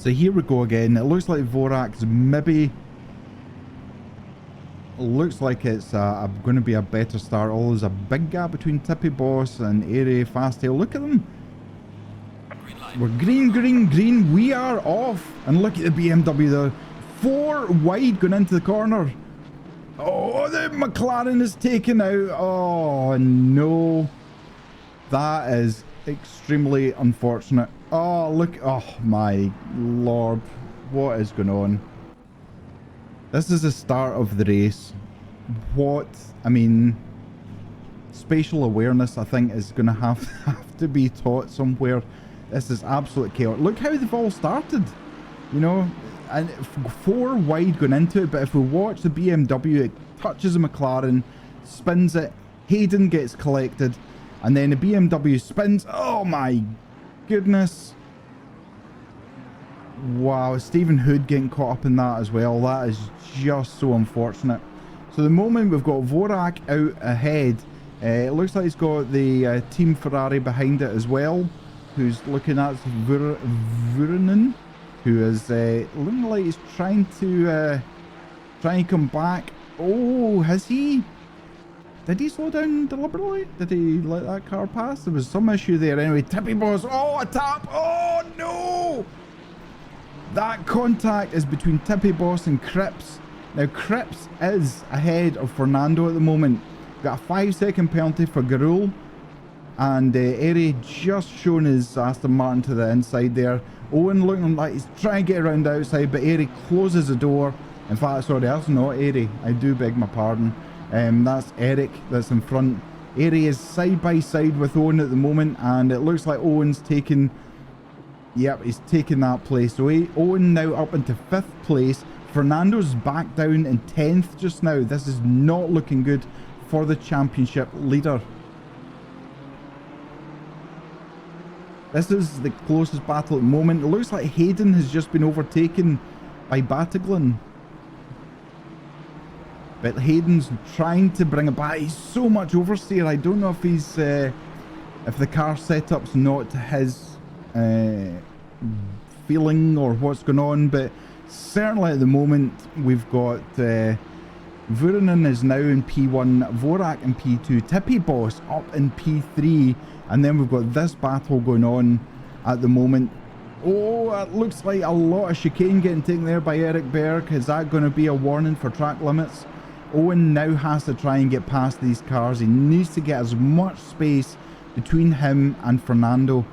So here we go again. It looks like Vorak's maybe... Looks like it's going to be a better start. Oh, there's a big gap between Tippy Boss and Airy Fasttail. Look at them. We're green, green, green. We are off. And look at the BMW there. 4 wide going into the corner. Oh, the McLaren is taken out. Oh, no. That is extremely unfortunate. Oh, look. Oh, my Lord. What is going on? This is the start of the race. What? I mean, spatial awareness, I think, is going to have to be taught somewhere. This is absolute chaos. Look how they've all started. You know, and 4 wide going into it, but if we watch the BMW, it touches the McLaren, spins it, Hayden gets collected, and then the BMW spins. Oh my goodness. Wow, Stephen Hood getting caught up in that as well. That is just so unfortunate. So the moment we've got Vorak out ahead, it looks like he's got the Team Ferrari behind it as well, who's looking at Vuranen, who is looking like he's trying to come back. Oh, has he? Did he slow down deliberately? Did he let that car pass? There was some issue there. Anyway, Tippy Boss. Oh, a tap. Oh, no. That contact is between Tippy Boss and Cripps. Now, Cripps is ahead of Fernando at the moment. Got a 5-second penalty for Garul. And Airy just shown his Aston Martin to the inside there. Owen looking like he's trying to get around the outside, but Airy closes the door. In fact, sorry, that's not Airy. I do beg my pardon. That's Eric that's in front. Airy is side by side with Owen at the moment, and it looks like Owen's taking... Yep, he's taking that place. So Owen now up into 5th place. Fernando's back down in 10th just now. This is not looking good for the championship leader. This is the closest battle at the moment. It looks like Hayden has just been overtaken by Pateron. But Hayden's trying to bring it back. He's so much oversteer. I don't know if he's if the car setup's not to his feeling or what's going on, but certainly at the moment we've got Vuranen is now in P1, Vorak in P2, Tippy Boss up in P3, and then we've got this battle going on at the moment. Oh, it looks like a lot of chicane getting taken there by Eric Berg. Is that going to be a warning for track limits? Owen now has to try and get past these cars. He needs to get as much space between him and Fernando.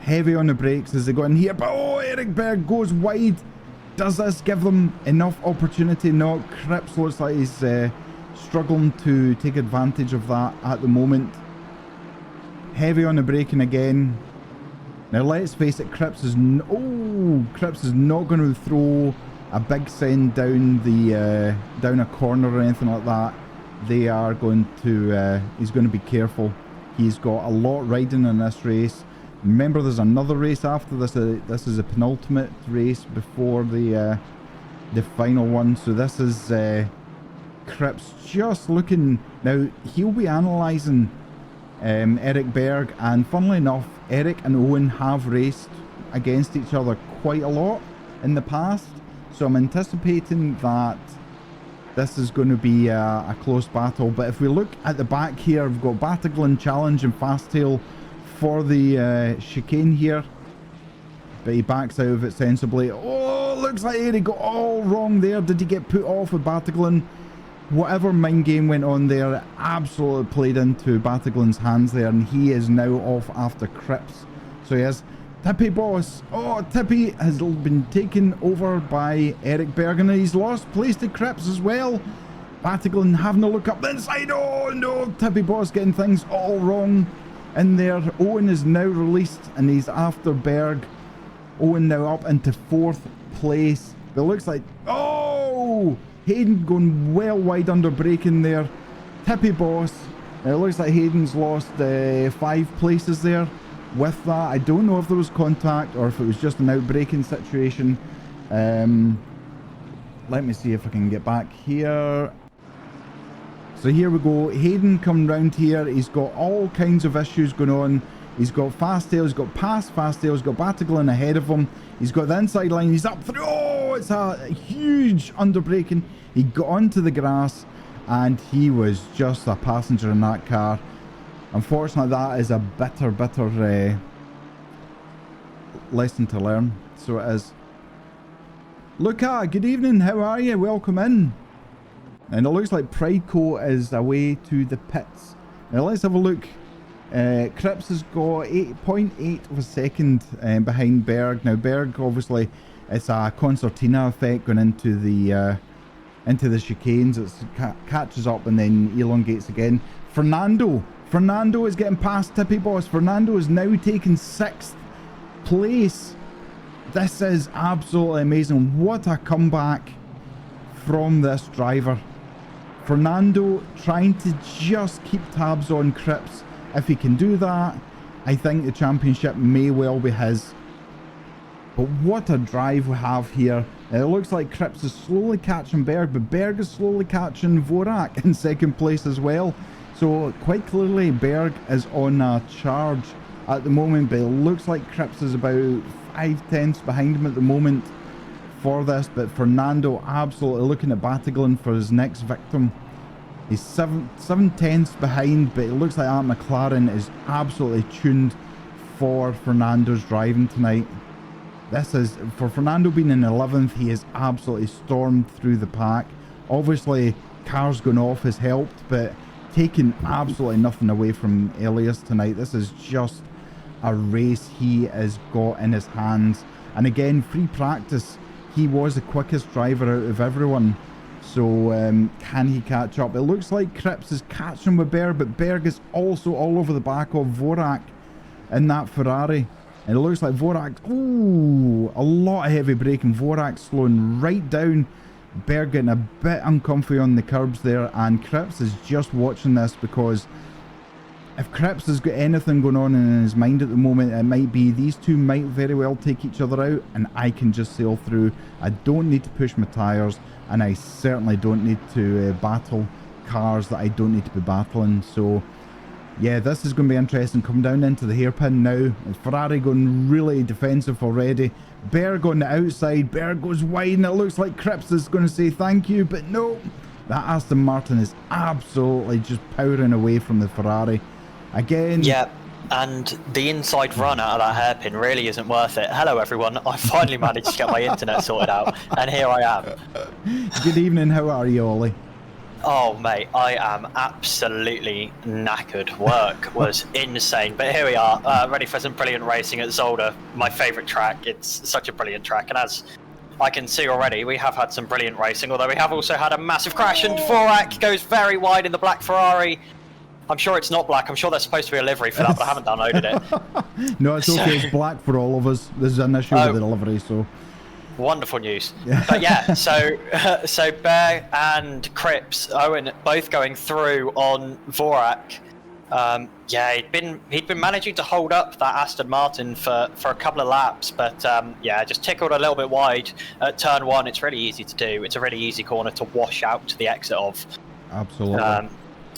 Heavy on the brakes as they go in here, but oh, Eric Berg goes wide. Does this give them enough opportunity? No, Cripps looks like he's struggling to take advantage of that at the moment. Heavy on the braking again. Now let's face it, Cripps is Cripps is not going to throw a big send down the down a corner or anything like that. They are going to he's going to be careful. He's got a lot riding in this race. Remember, there's another race after this. This is a penultimate race before the final one. So this is Cripps just looking. Now, he'll be analysing Eric Berg. And funnily enough, Eric and Owen have raced against each other quite a lot in the past. So I'm anticipating that this is going to be a close battle. But if we look at the back here, we've got Battaglan Challenge and Fasttail for the chicane here, but he backs out of it sensibly. Oh, looks like he got all wrong there. Did he get put off with Battaglan? Whatever mind game went on there absolutely played into Battaglan's hands there, and he is now off after Cripps. So he has Tippy Boss. Oh, Tippy has been taken over by Eric Berg, and he's lost place to Cripps as well. Battaglan having a look up the inside. Oh no, Tippy Boss getting things all wrong in there. Owen is now released and he's after Berg. Owen now up into 4th place. It looks like, oh, Hayden going well wide under braking there. Tippy Boss. It looks like Hayden's lost 5 places there with that. I don't know if there was contact or if it was just an outbraking situation. Let me see if I can get back here. So here we go. Hayden coming round here. He's got all kinds of issues going on. He's got Fastale, he's got past Fastale, he's got Pateron ahead of him. He's got the inside line, he's up through. Oh, it's a huge underbraking. He got onto the grass and he was just a passenger in that car. Unfortunately, that is a bitter lesson to learn. So it is. Luca, good evening, how are you? Welcome in. And it looks like Prideco is away to the pits. Now let's have a look. Cripps has got 8.8 of a second behind Berg. Now Berg, obviously, it's a concertina effect going into the chicanes. It catches up and then elongates again. Fernando is getting past Tippy Boss. Fernando is now taking 6th place. This is absolutely amazing. What a comeback from this driver. Fernando trying to just keep tabs on Cripps. If he can do that, I think the championship may well be his. But what a drive we have here. It looks like Cripps is slowly catching Berg, but Berg is slowly catching Vorak in 2nd place as well. So quite clearly Berg is on a charge at the moment, but it looks like Cripps is about 5/10 behind him at the moment for this. But Fernando absolutely looking at Pateron for his next victim. He's 7/10 behind, but it looks like that McLaren is absolutely tuned for Fernando's driving tonight. This is, for Fernando being in 11th, he has absolutely stormed through the pack. Obviously, cars going off has helped, but taking absolutely nothing away from Elias tonight. This is just a race he has got in his hands. And again, free practice, he was the quickest driver out of everyone. So can he catch up? It looks like Cripps is catching with Berg, but Berg is also all over the back of Vorak in that Ferrari. And it looks like Vorak, ooh, a lot of heavy braking. Vorak slowing right down. Berg getting a bit uncomfy on the curbs there, and Cripps is just watching this, because if Cripps has got anything going on in his mind at the moment, it might be these two might very well take each other out and I can just sail through. I don't need to push my tyres, and I certainly don't need to battle cars that I don't need to be battling. So yeah, this is going to be interesting. Come down into the hairpin now. Ferrari going really defensive already. Berg on the outside. Berg goes wide, and it looks like Cripps is going to say thank you, but no. That Aston Martin is absolutely just powering away from the Ferrari. Again. Yeah, and the inside run out of that hairpin really isn't worth it. Hello everyone, I finally managed to get my internet sorted out, and here I am. Good evening, how are you, Ollie? Oh mate, I am absolutely knackered. Work was insane, but here we are, ready for some brilliant racing at Zolder, my favourite track. It's such a brilliant track, and as I can see already, we have had some brilliant racing, although we have also had a massive crash, and Vorak goes very wide in the black Ferrari. I'm sure it's not black, I'm sure there's supposed to be a livery for that, but I haven't downloaded it. No, it's okay, it's black for all of us. There's an issue with the livery, so... Wonderful news. But yeah, so Bear and Cripps, Owen, both going through on Vorak. Yeah, he'd been managing to hold up that Aston Martin for a couple of laps, but yeah, just tickled a little bit wide at turn 1. It's really easy to do. It's a really easy corner to wash out to the exit of. Absolutely.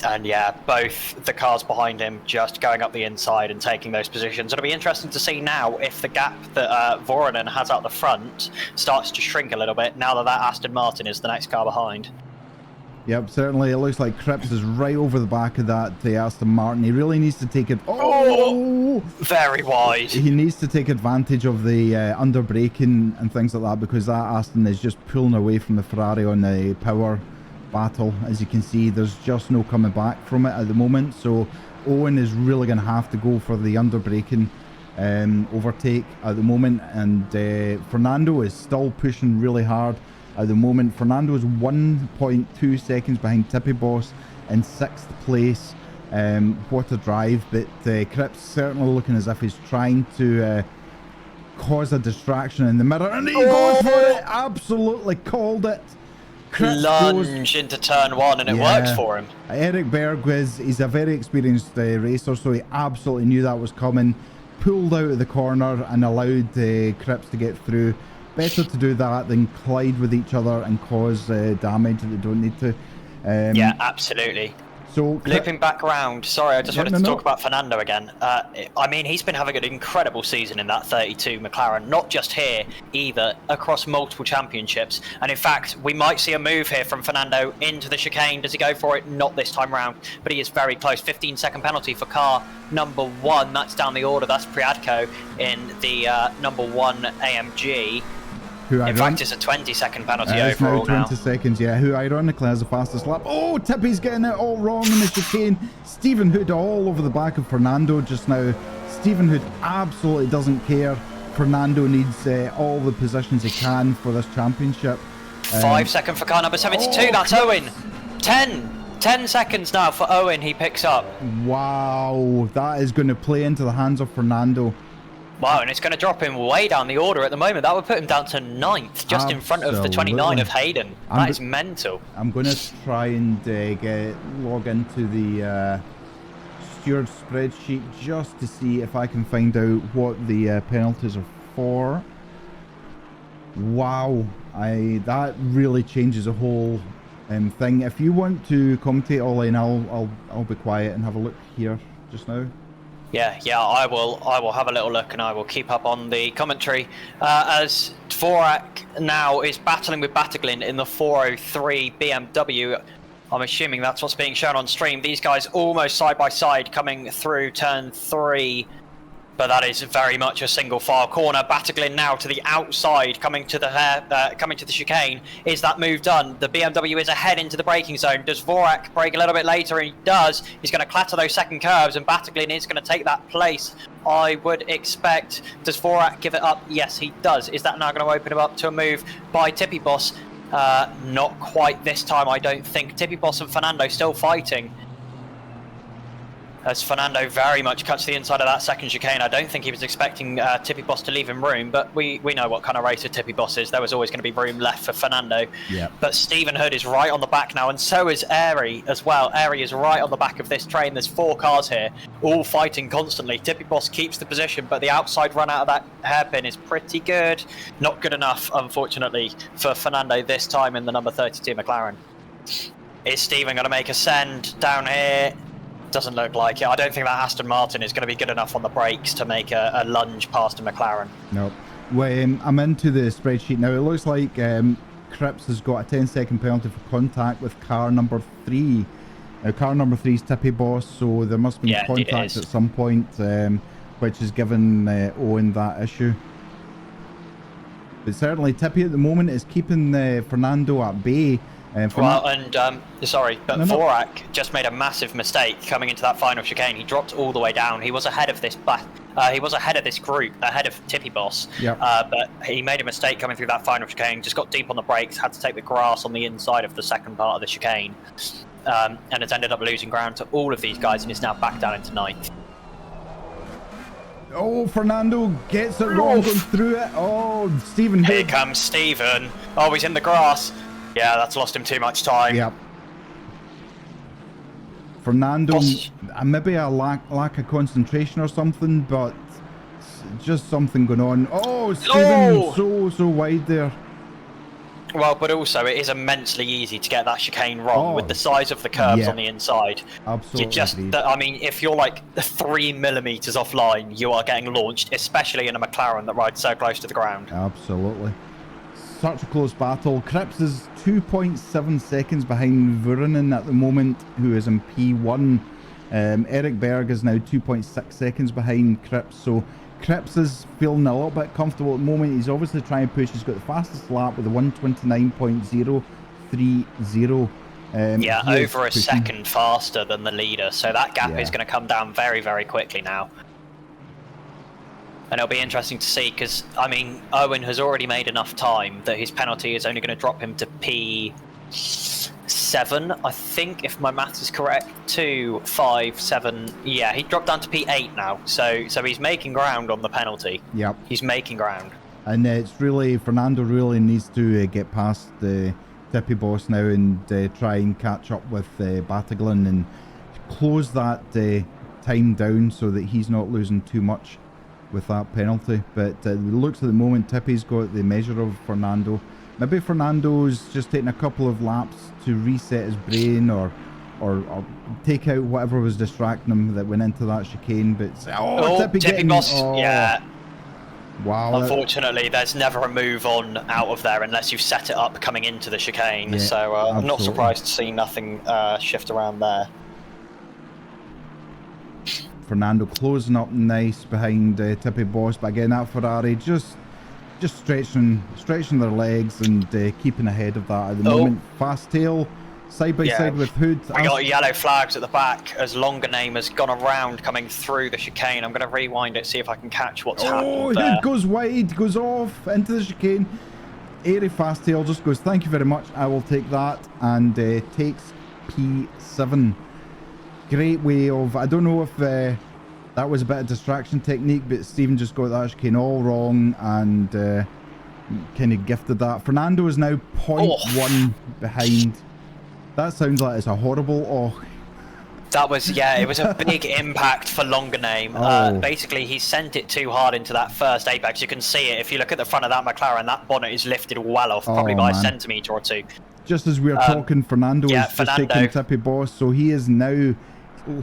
And yeah, both the cars behind him just going up the inside and taking those positions. It'll be interesting to see now if the gap that Voronen has out the front starts to shrink a little bit now that Aston Martin is the next car behind. Yep, certainly. It looks like Cripps is right over the back of that Aston Martin. He really needs to take it. Oh! Very wide. He needs to take advantage of the underbraking and things like that, because that Aston is just pulling away from the Ferrari on the power battle. As you can see, there's just no coming back from it at the moment, so Owen is really going to have to go for the underbraking overtake at the moment, and Fernando is still pushing really hard at the moment. Fernando is 1.2 seconds behind Tippy Boss in 6th place. What a drive, but Cripps certainly looking as if he's trying to cause a distraction in the mirror, and he goes for it. Absolutely called it. Cripps lunge into turn 1, and it works for him. Eric Berg he's a very experienced racer, so he absolutely knew that was coming. Pulled out of the corner and allowed Cripps to get through. Better to do that than collide with each other and cause damage that they don't need to. Yeah, absolutely. So looping back around, sorry, I just wanted to no. talk about Fernando again. I mean, he's been having an incredible season in that 32 McLaren, not just here, either, across multiple championships. And in fact, we might see a move here from Fernando into the chicane. Does he go for it? Not this time round, but he is very close. 15-second penalty for car number 1. That's down the order. That's Priadko in the number 1 AMG. In fact, it's a 20-second penalty overall now. 20 seconds, yeah. Who ironically has the fastest lap. Oh, Tippy's getting it all wrong in the chicane. Stephen Hood all over the back of Fernando just now. Stephen Hood absolutely doesn't care. Fernando needs all the positions he can for this championship. 5 seconds for car number 72. That's Owen. 10 seconds now for Owen. He picks up. Wow, that is going to play into the hands of Fernando. Wow, and it's going to drop him way down the order at the moment. That would put him down to 9th, just in front of the 29 of Hayden. That is mental. I'm going to try and log into the steward spreadsheet just to see if I can find out what the penalties are for. Wow, that really changes the whole thing. If you want to commentate, Ollie, and I'll be quiet and have a look here just now. Yeah, I will have a little look and I will keep up on the commentary. As Dvorak now is battling with Battiglin in the 403 BMW. I'm assuming that's what's being shown on stream. These guys almost side by side coming through turn 3. But that is very much a single file corner. Battiglin now to the outside, coming to the chicane. Is that move done? The BMW is ahead into the braking zone. Does Dvorak brake a little bit later? And he does. He's going to clatter those second curves, and Battiglin is going to take that place, I would expect. Does Dvorak give it up? Yes, he does. Is that now going to open him up to a move by Tippy Boss? Not quite this time, I don't think. Tippy Boss and Fernando still fighting, as Fernando very much cuts the inside of that second chicane. I don't think he was expecting Tippy Boss to leave him room, but we know what kind of racer Tippy Boss is. There was always going to be room left for Fernando. Yeah. But Stephen Hood is right on the back now, and so is Airy as well. Airy is right on the back of this train. There's 4 cars here, all fighting constantly. Tippy Boss keeps the position, but the outside run out of that hairpin is pretty good. Not good enough, unfortunately, for Fernando this time in the number 32 McLaren. Is Stephen going to make a send down here? Doesn't look like it. I don't think that Aston Martin is going to be good enough on the brakes to make a lunge past a McLaren. Nope. Well, I'm into the spreadsheet now. It looks like Cripps has got a 10-second penalty for contact with car number 3. Car number 3 is Tippy Boss, so there must be contact at some point, which has given Owen that issue. But certainly Tippy at the moment is keeping Fernando at bay. Sorry, but Dvorak just made a massive mistake coming into that final chicane. He dropped all the way down. He was ahead of this group, ahead of Tippy Boss. Yep. But he made a mistake coming through that final chicane, just got deep on the brakes, had to take the grass on the inside of the second part of the chicane, and has ended up losing ground to all of these guys and is now back down into 9th. Oh, Fernando gets it wrong going through it. Oh, Stephen Hood. Here comes Stephen. Oh, he's in the grass. Yeah, that's lost him too much time. Yep. Fernando, maybe a lack of concentration or something, but just something going on. Oh, Stephen, so wide there. Well, but also it is immensely easy to get that chicane wrong with the size of the curves on the inside. Absolutely. I mean, if you're like 3 millimeters offline, you are getting launched, especially in a McLaren that rides so close to the ground. Absolutely. Such a close battle. Cripps is 2.7 seconds behind Vuorinen at the moment, who is in P1. Eric Berg is now 2.6 seconds behind Cripps, so Cripps is feeling a little bit comfortable at the moment. He's obviously trying to push. He's got the fastest lap with a 1:29.030. Yeah, over a second faster than the leader, so that gap is going to come down very, very quickly now. And it'll be interesting to see, because, I mean, Owen has already made enough time that his penalty is only going to drop him to P7, I think, if my maths is correct. 2, 5, 7. Yeah, he dropped down to P8 now, so he's making ground on the penalty. Yep. He's making ground. And it's really, Fernando really needs to get past the Tippy Boss now and try and catch up with Battiglin and close that time down so that he's not losing too much with that penalty. But it looks at the moment Tippy's got the measure of Fernando. Maybe Fernando's just taking a couple of laps to reset his brain or or take out whatever was distracting him that went into that chicane. But Tippy Boss, yeah. Wow. Unfortunately, there's never a move on out of there unless you've set it up coming into the chicane. Yeah, so I'm not surprised to see nothing shift around there. Fernando closing up nice behind Tippy Boss, but again that Ferrari just stretching their legs and keeping ahead of that at the moment. Fast tail side by side with Hood. We got yellow flags at the back as Longer Name has gone around coming through the chicane. I'm going to rewind it, see if I can catch what's happened there. Hood goes wide, goes off into the chicane. Airy Fast Tail just goes, thank you very much, I will take that, and takes P7. Great way of, I don't know if that was a bit of distraction technique, but Stephen just got that chicane all wrong and kind of gifted that. Fernando is now 0.1 behind. That sounds like it's a horrible That was, it was a big impact for Longer Name. Basically, he sent it too hard into that first apex. You can see it. If you look at the front of that McLaren, that bonnet is lifted well off, probably by a centimetre or two. Just as we're talking, Fernando is just taking Tippy Boss, so he is now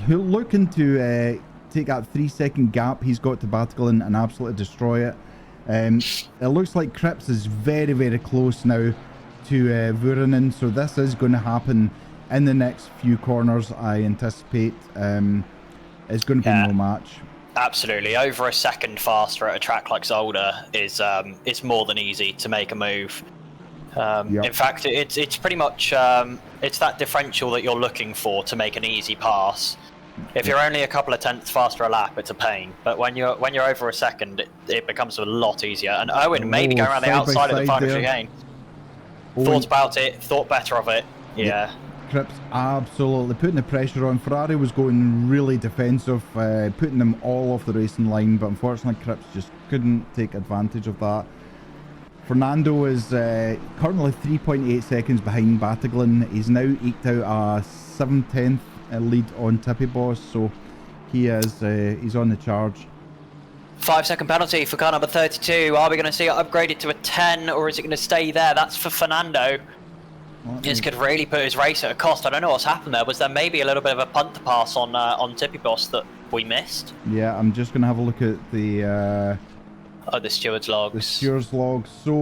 looking to take that 3-second gap he's got to Battlefield and absolutely destroy it. It looks like Cripps is very, very close now to Vuorinen, so this is going to happen in the next few corners. I anticipate it's going to be no match. Absolutely, over a second faster at a track like Zolder is it's more than easy to make a move. In fact, it's pretty much it's that differential that you're looking for to make an easy pass. If you're only a couple of tenths faster a lap, it's a pain. But when you're over a second, it becomes a lot easier. And Owen maybe going around the outside of the final chicane. Thought about it, thought better of it. Yeah. Cripps absolutely putting the pressure on. Ferrari was going really defensive, putting them all off the racing line, but unfortunately Cripps just couldn't take advantage of that. Fernando is currently 3.8 seconds behind Battlefield. He's now eked out a 7/10 lead on Tippy Boss, so he is he's on the charge. 5-second penalty for car number 32. Are we going to see it upgraded to a 10, or is it going to stay there? That's for Fernando. This could really put his race at a cost. I don't know what's happened there. Was there maybe a little bit of a punt to pass on Tippy Boss that we missed? Yeah, I'm just going to have a look at the the steward's logs. The steward's logs. So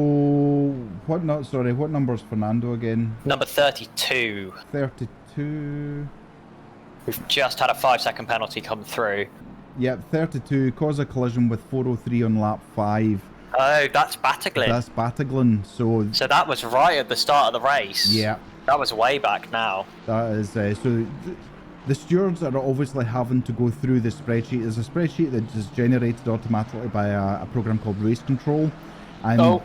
what number's Fernando again? Number 32. 32. We've just had a 5-second penalty come through. Yep, 32, cause a collision with 403 on lap 5. Oh, that's Battlefield. That's Battlefield, so that was right at the start of the race. Yeah. That was way back now. That is, so the stewards are obviously having to go through the spreadsheet. There's a spreadsheet that is generated automatically by a program called Race Control. And no,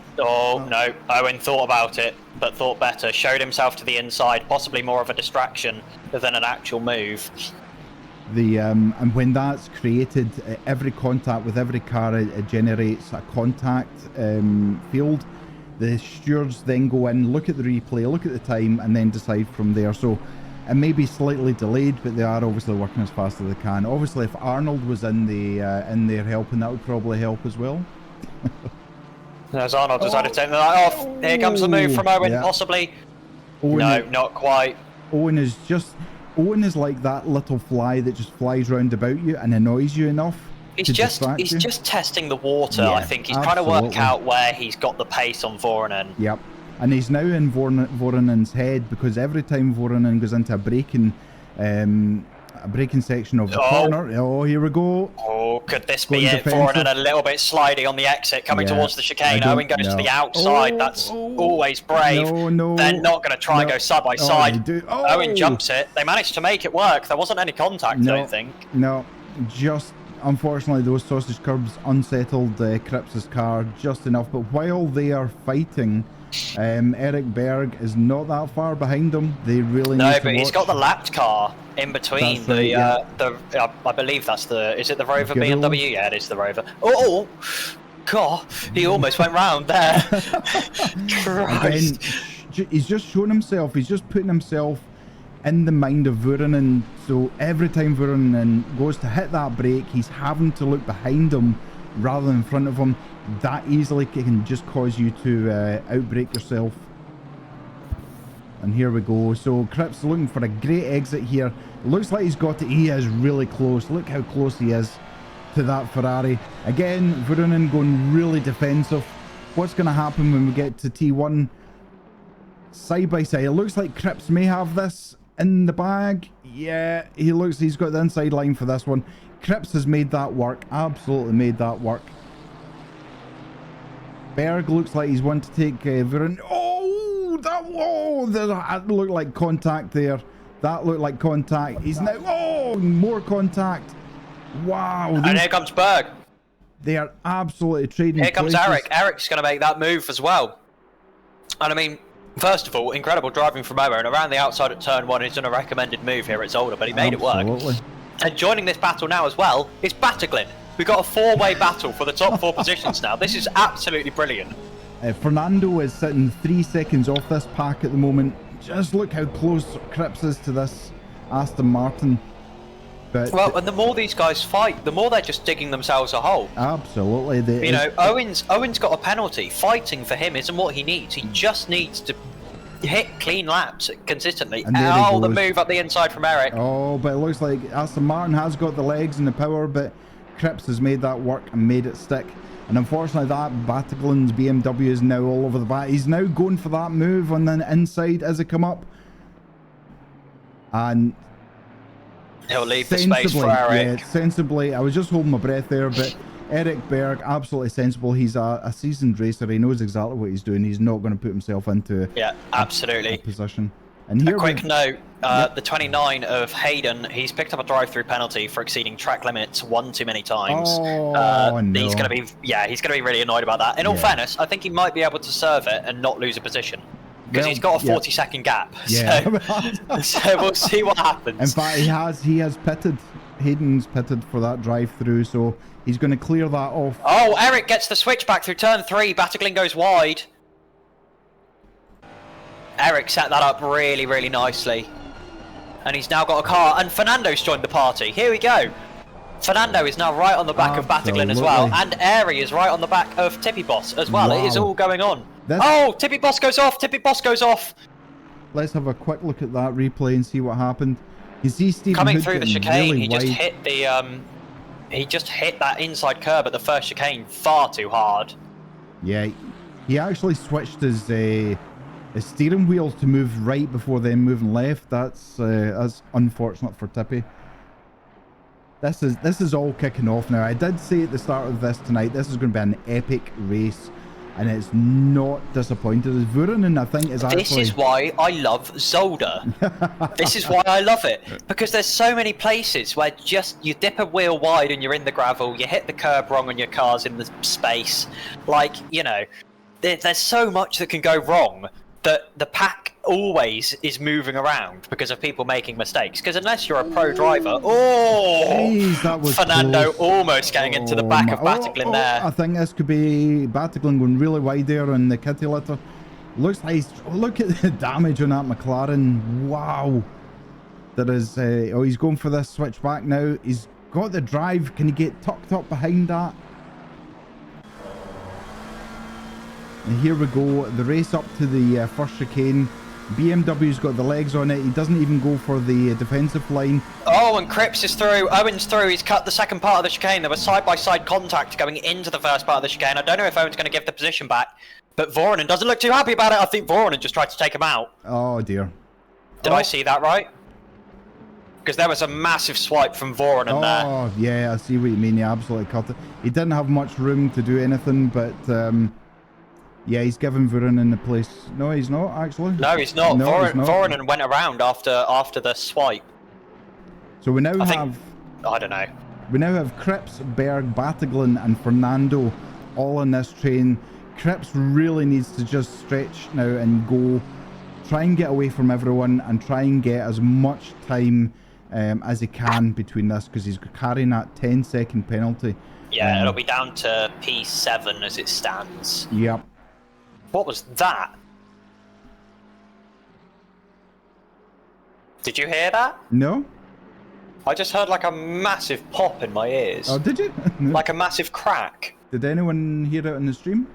Owen thought about it, but thought better. Showed himself to the inside, possibly more of a distraction than an actual move. And when that's created, every contact with every car, it generates a contact field. The stewards then go in, look at the replay, look at the time, and then decide from there. So it may be slightly delayed, but they are obviously working as fast as they can. Obviously, if Arnold was in there helping, that would probably help as well. There's Arnold decided to take the light off. Here comes the move from Owen, possibly. No, not quite. Owen is like that little fly that just flies round about you and annoys you enough. He's just testing the water. I think he's trying to work out where he's got the pace on Vuorinen. Yep, and he's now in Vuorinen's head, because every time Vuorinen goes into a braking section of the corner. Oh, here we go. Oh, could this be it? Vuorinen a little bit slidey on the exit, coming towards the chicane. Owen goes to the outside. That's always brave. They're not going to try and go side by side. Owen jumps it. They managed to make it work. There wasn't any contact, I don't think. No, just unfortunately those sausage curbs unsettled Cripps' car just enough. But while they are fighting, Eric Berg is not that far behind them. They really need to but he's got the lapped car in between. I believe that's is it the Rover BMW? Yeah, it is the Rover. Oh, God, he almost went round there. Christ. Again, he's just shown himself. He's just putting himself in the mind of Vuorinen. So every time Vuorinen goes to hit that brake, he's having to look behind him rather than in front of him. That easily can just cause you to outbrake yourself. And here we go. So Cripps looking for a great exit here. Looks like he's got it. He is really close. Look how close he is to that Ferrari. Again, Vurunen going really defensive. What's going to happen when we get to T1? Side by side. It looks like Cripps may have this in the bag. Yeah, he's got the inside line for this one. Cripps has made that work. Absolutely made that work. Berg looks like he's one to take Vurunen. That looked like contact there. That looked like contact. He's now, more contact. Wow. And here comes Berg. They are absolutely trading Here comes places. Eric. Eric's going to make that move as well. And I mean, first of all, incredible driving from Owen, and around the outside at turn 1, he's done a recommended move here at Zolder, but he made it work. And joining this battle now as well is Pateron. We've got a 4-way battle for the top 4 positions now. This is absolutely brilliant. Fernando is sitting 3 seconds off this pack at the moment. Just look how close Cripps is to this Aston Martin. But well, and the more these guys fight, the more they're just digging themselves a hole. Absolutely. You know, Owen's got a penalty. Fighting for him isn't what he needs. He just needs to hit clean laps consistently. Oh, the move up the inside from Eric. Oh, but it looks like Aston Martin has got the legs and the power, but Cripps has made that work and made it stick. And unfortunately, that Bataglin's BMW is now all over the back. He's now going for that move on the inside as it come up. And he'll leave the space for Eric. Yeah, sensibly. I was just holding my breath there, but Eric Berg, absolutely sensible. He's a seasoned racer. He knows exactly what he's doing. He's not going to put himself into absolutely a position. And here a quick note, the 29 of Hayden, he's picked up a drive-through penalty for exceeding track limits one too many times. Oh, no. He's going to be really annoyed about that. In all fairness, I think he might be able to serve it and not lose a position. Because he's got a 40-second gap. Yeah. So we'll see what happens. In fact, he has pitted. Hayden's pitted for that drive-through, so he's going to clear that off. Oh, Eric gets the switchback through turn 3. Pateron goes wide. Eric set that up really, really nicely. And he's now got a car. And Fernando's joined the party. Here we go. Fernando is now right on the back of Pateron as well. And Airy is right on the back of Tippy Boss as well. Wow. It is all going on. Oh, Tippy Boss goes off. Tippy Boss goes off. Let's have a quick look at that replay and see what happened. You see Stephen coming Hood through the chicane, really he just hit the he just hit that inside curb at the first chicane far too hard. Yeah, he actually switched his steering wheel to move right before then moving left. That's unfortunate for Tippy. This is all kicking off now. I did say at the start of this tonight, this is going to be an epic race, and it's not disappointed. Vurunen, I think, is actually... This is why I love Zolder. This is why I love it. Because there's so many places where just you dip a wheel wide and you're in the gravel, you hit the curb wrong and your car's in the space. Like, you know, there's so much that can go wrong that the pack always is moving around because of people making mistakes. Because unless you're a pro driver... Jeez, that was Fernando close. Almost getting into the back of Pateron there. I think this could be Pateron going really wide there on the kitty litter. Looks like look at the damage on that McLaren. Wow. There is... he's going for this switchback now. He's got the drive. Can he get tucked up behind that? And here we go, the race up to the first chicane. BMW's got the legs on it. He doesn't even go for the defensive line. Oh, and Cripps is through. Owen's through. He's cut the second part of the chicane. There was side-by-side contact going into the first part of the chicane. I don't know if Owen's going to give the position back, but Vurunen doesn't look too happy about it. I think Vurunen just tried to take him out. Oh, dear. Did I see that right? Because there was a massive swipe from Vurunen there. Oh, yeah, I see what you mean. He absolutely cut it. He didn't have much room to do anything, but... yeah, he's given Vurunen the place. No, he's not, actually. No, he's not. No, Vurunen went around after the swipe. So we now have... I don't know. We now have Cripps, Berg, Pateron and Fernando all in this train. Cripps really needs to just stretch now and go. Try and get away from everyone and try and get as much time as he can between this, because he's carrying that 10-second penalty. Yeah, it'll be down to P7 as it stands. Yep. What was that? Did you hear that? No. I just heard like a massive pop in my ears. Oh, did you? Like a massive crack. Did anyone hear it on the stream?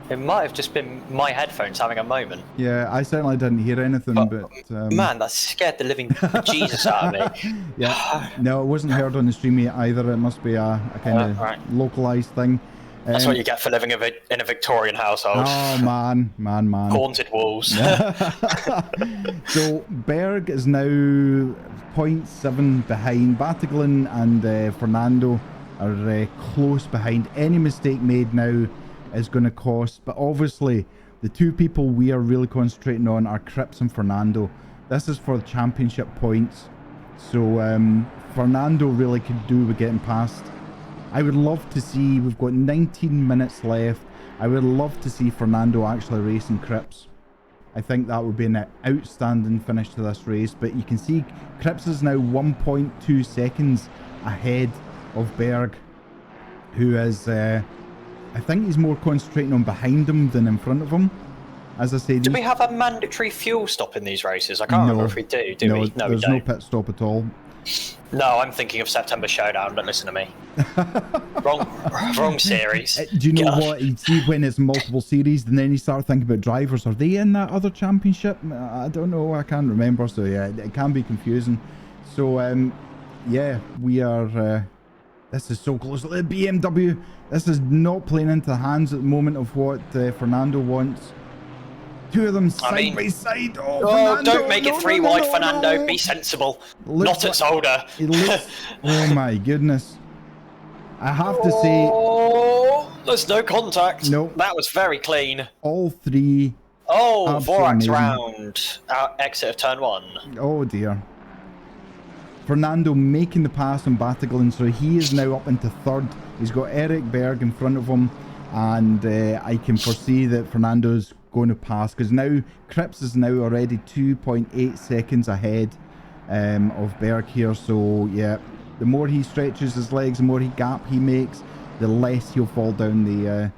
It might have just been my headphones having a moment. Yeah, I certainly didn't hear anything, but man, that scared the living Jesus out of me. Yeah, no, it wasn't heard on the stream yet either. It must be a kind of localized thing. That's what you get for living in a Victorian household. Oh man. Haunted walls. So Berg is now 0.7 behind. Battaglan and Fernando are close behind. Any mistake made now is going to cost, but obviously the two people we are really concentrating on are Cripps and Fernando. This is for the championship points, so Fernando really could do with getting past. I would love to see, we've got 19 minutes left, I would love to see Fernando actually racing Cripps. I think that would be an outstanding finish to this race, but you can see Cripps is now 1.2 seconds ahead of Berg, who is I think he's more concentrating on behind him than in front of him. As I say, do we have a mandatory fuel stop in these races? I can't remember if we do. Do we? No, there's no pit stop at all. No, I'm thinking of September Showdown. Don't listen to me. wrong series. Do you know what? You see when it's multiple series, and then you start thinking about drivers. Are they in that other championship? I don't know. I can't remember. So yeah, it can be confusing. So yeah, we are. This is so close. The BMW. This is not playing into the hands at the moment of what Fernando wants. Two of them side by side. Oh, don't make it three wide, Fernando. Be sensible. Not at Zolder. Oh my goodness. I have to say. Oh, there's no contact. No. That was very clean. All three. Oh, Vorax round. Exit of turn 1. Oh dear. Fernando making the pass on Battaglan, so he is now up into third. He's got Eric Berg in front of him, and I can foresee that Fernando's going to pass, because now Cripps is now already 2.8 seconds ahead of Berg here. So yeah, the more he stretches his legs, the more gap he makes, the less he'll fall down the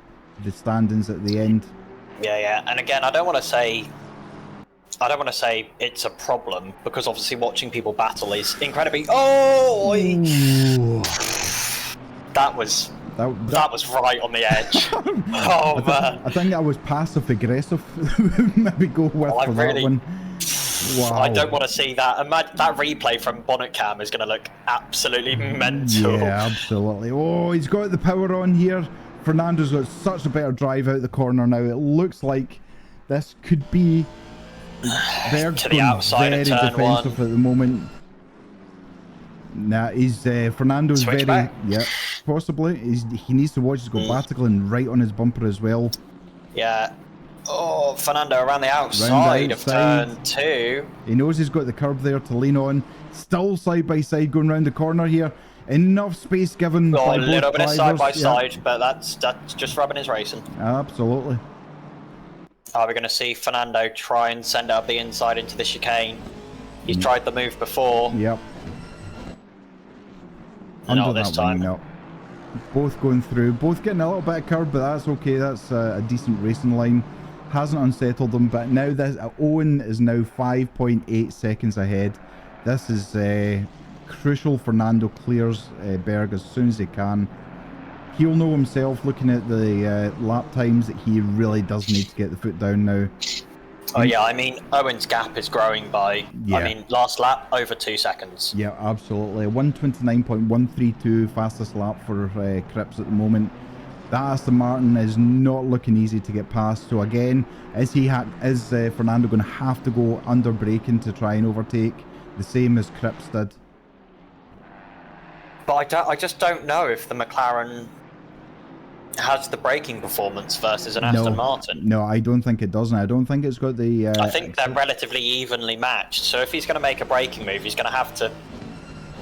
standings at the end. Yeah, and again, I don't want to say it's a problem, because obviously watching people battle is incredibly. Oh, that was right on the edge. Oh man! I think that was passive aggressive. Maybe go with for that one. Wow. I don't want to see that. That replay from bonnet cam is going to look absolutely mental. Yeah, absolutely. Oh, he's got the power on here. Fernando's got such a better drive out the corner now. It looks like this could be. They're to the outside very of turn defensive 1 at the moment. Nah, he's Fernando's Switch very back. Yeah, possibly. He needs to watch his go Battaglan right on his bumper as well. Yeah. Oh, Fernando around the outside of turn 2. He knows he's got the curb there to lean on. Still side by side going round the corner here. Enough space given. By a little bit of side by side, yeah. but that's just rubbing his racing. Absolutely. Are we going to see Fernando try and send it up the inside into the chicane? He's tried the move before. Yep. Not this time. No. Both going through, both getting a little bit of curb, but that's okay. That's a decent racing line. Hasn't unsettled them, but now this Owen is now 5.8 seconds ahead. This is crucial. Fernando clears Berg as soon as he can. He'll know himself, looking at the lap times, that he really does need to get the foot down now. Oh yeah, I mean, Owen's gap is growing by, I mean, last lap, over 2 seconds. Yeah, absolutely. 129.132 fastest lap for Cripps at the moment. That Aston Martin is not looking easy to get past. So again, is Fernando going to have to go under braking to try and overtake, the same as Cripps did? But I just don't know if the McLaren has the braking performance versus an Aston Martin. No, I don't think it does. And I don't think it's got the... I think they're relatively evenly matched. So if he's going to make a braking move, he's going to have to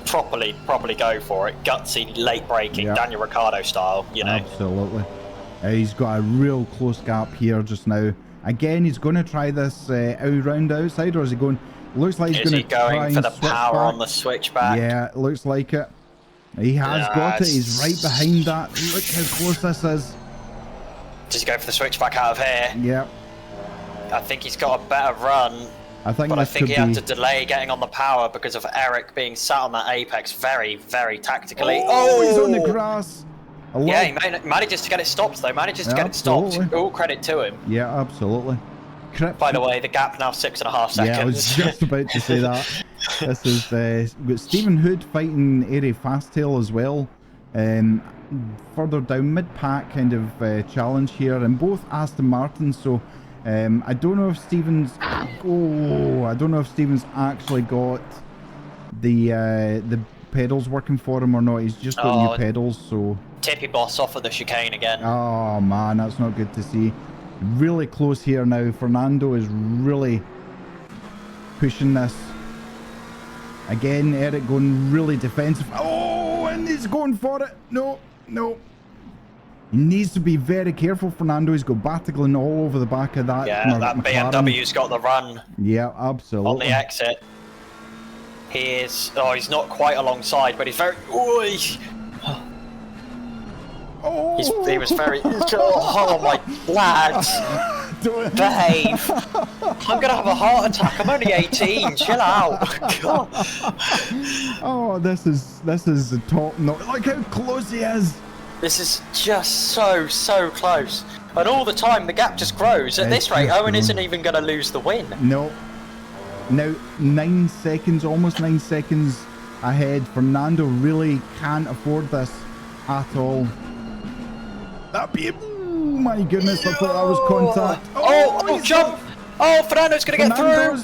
properly go for it. Gutsy, late braking, Daniel Ricciardo style, you know. Absolutely. He's got a real close gap here just now. Again, he's going to try this round outside, or is he going... Looks like he's going to try and for the power back on the switchback. Yeah, it looks like it. He has got it. He's right behind that. Look how close this is. Does he go for the switchback out of here? Yeah. I think he's got a better run. I think he had to delay getting on the power because of Eric being sat on that apex very, very tactically. Oh, he's on the grass. Yeah, he manages to get it stopped though. Manages to get it stopped. All credit to him. Yeah, absolutely. Cripps. By the way, the gap now 6.5 seconds. Yeah, I was just about to say that. This is we've got Stephen Hood fighting Airy Fasttail as well. Further down mid-pack kind of challenge here, and both Aston Martins. So I don't know if Stephen's. Oh, I don't know if Stephen's actually got the pedals working for him or not. He's just got new pedals, so. Tippy Boss off of the chicane again. Oh man, that's not good to see. Really close here now. Fernando is really pushing this. Again, Eric going really defensive. Oh, and he's going for it. No. He needs to be very careful, Fernando. He's got Pateron all over the back of that. Yeah, that McLaren. BMW's got the run. Yeah, absolutely. On the exit. He is... Oh, he's not quite alongside, but he's very... Ooh, he was very... Oh, my lads. Behave. I'm going to have a heart attack. I'm only 18. Chill out. God. Oh, this is the top notch. Look how close he is. This is just so close. And all the time, the gap just grows. At this rate, Owen isn't even going to lose the win. No. Now, 9 seconds, almost 9 seconds ahead. Fernando really can't afford this at all. That'd be... Oh my goodness, I thought that was contact. Oh, jump! Oh, Fernando's going to get through!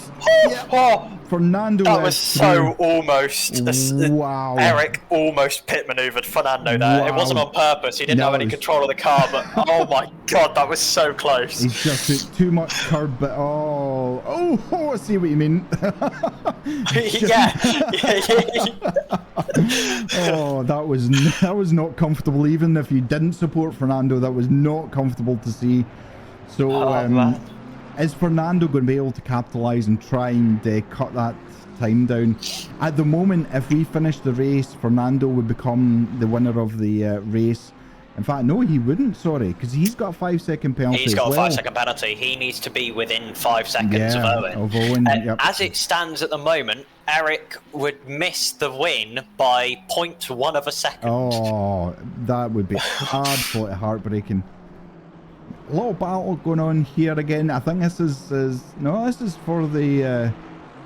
Yeah. Oh, Fernando that was so almost. Wow. Eric almost pit maneuvered Fernando there. Wow. It wasn't on purpose. He didn't have any control of the car, but oh my god, that was so close. He just took too much curb, but I see what you mean. Yeah. Oh, that was not comfortable. Even if you didn't support Fernando, that was not comfortable to see. So, is Fernando going to be able to capitalise and try and cut that time down? At the moment, if we finish the race, Fernando would become the winner of the race. In fact, no, he wouldn't, sorry, because he's got a 5-second penalty. He's got as a well. 5-second penalty. He needs to be within 5 seconds of Owen. Yep. As it stands at the moment, Eric would miss the win by 0.1 of a second. Oh, that would be absolutely heartbreaking. A little battle going on here again. I think this is for the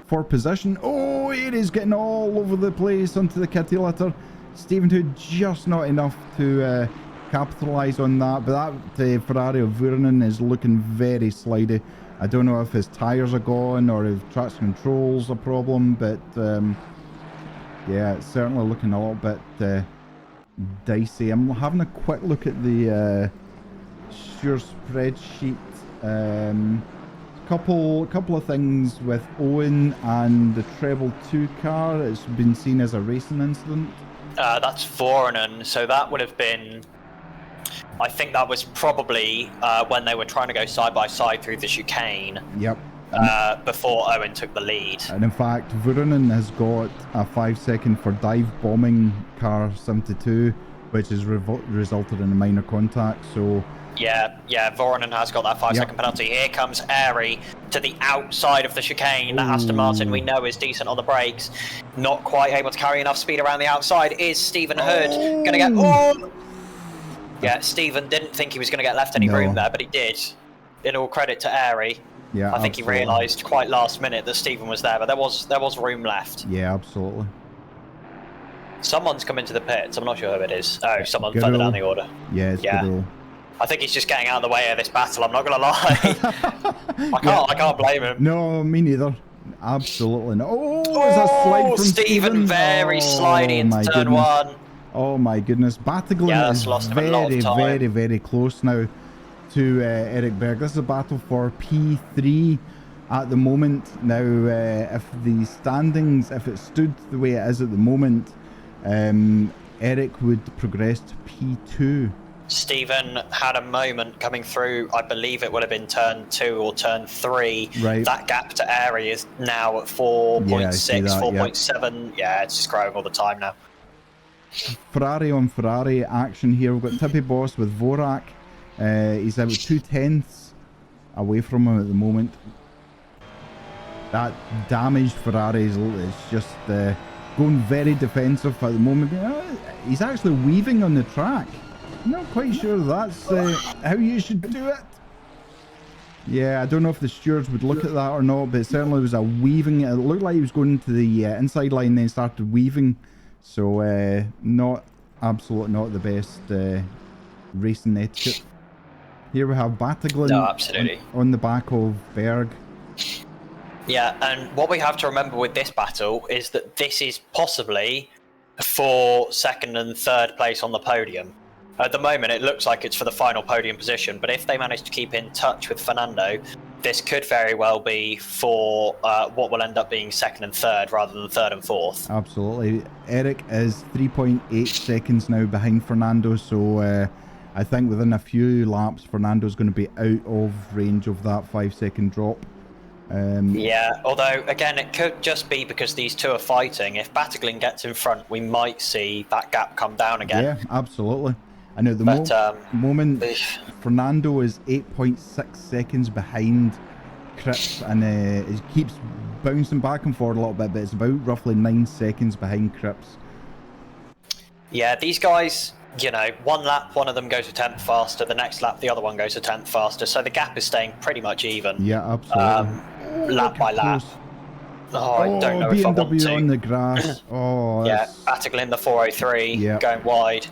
fourth position. Oh, it is getting all over the place onto the kitty litter. Stephen Hood just not enough to capitalise on that, but that Ferrari of Vuorinen is looking very slidey. I don't know if his tyres are gone or if traction control's a problem, but yeah, it's certainly looking a little bit dicey. I'm having a quick look at the Sure spreadsheet. Couple of things with Owen and the Treble 2 car. It's been seen as a racing incident. That's Vuorinen, so that would have been... I think that was probably when they were trying to go side by side through the chicane. Yep. Before Owen took the lead. And in fact, Vuorinen has got a 5-second for dive bombing car 72, which has resulted in a minor contact. So. Yeah, Vuorinen has got that 5-second penalty. Here comes Airy to the outside of the chicane. That Aston Martin we know is decent on the brakes. Not quite able to carry enough speed around the outside. Is Stephen Hood going to get... Oh! Yeah, Stephen didn't think he was going to get left any room there, but he did. In all credit to Airy. Yeah, I think he realised quite last minute that Stephen was there, but there was room left. Yeah, absolutely. Someone's come into the pits. I'm not sure who it is. Oh, someone further down the order. Yeah, it's Goodall. I think he's just getting out of the way of this battle. I'm not going to lie. I can't blame him. No, me neither. Absolutely not. Oh, there's a slide from Stephen. Very slidey into turn 1. Oh my goodness. Pateron is very close now to Eric Berg. This is a battle for P3 at the moment. Now, if the standings, if it stood the way it is at the moment, Eric would progress to P2. Stephen had a moment coming through, I believe it would have been turn 2 or turn 3. Right. That gap to Airy is now at 4.6, 4.7. Yeah, it's just growing all the time now. Ferrari on Ferrari action here. We've got Tippy Boss with Vorak. He's about 2/10 away from him at the moment. That damaged Ferrari is just going very defensive at the moment. He's actually weaving on the track. Not quite sure that's how you should do it. Yeah, I don't know if the stewards would look at that or not, but it certainly was a weaving. It looked like he was going to the inside line, then started weaving. So absolutely not the best racing etiquette. Here we have Pateron absolutely. on the back of Berg. Yeah, and what we have to remember with this battle is that this is possibly for second and third place on the podium. At the moment, it looks like it's for the final podium position, but if they manage to keep in touch with Fernando, this could very well be for what will end up being second and third rather than third and fourth. Absolutely. Eric is 3.8 seconds now behind Fernando, so I think within a few laps, Fernando's going to be out of range of that 5-second drop. Yeah, although, again, it could just be because these two are fighting. If Pateron gets in front, we might see that gap come down again. Yeah, absolutely. I know the moment Fernando is 8.6 seconds behind Cripps, and it keeps bouncing back and forward a little bit, but it's about roughly 9 seconds behind Cripps. Yeah, these guys, you know, one lap, one of them goes a tenth faster, the next lap, the other one goes a tenth faster, so the gap is staying pretty much even. Yeah, absolutely. Lap by lap. Oh, I don't know if I want to. on the grass. Oh, yeah, Pateron the 403, yeah. Going wide.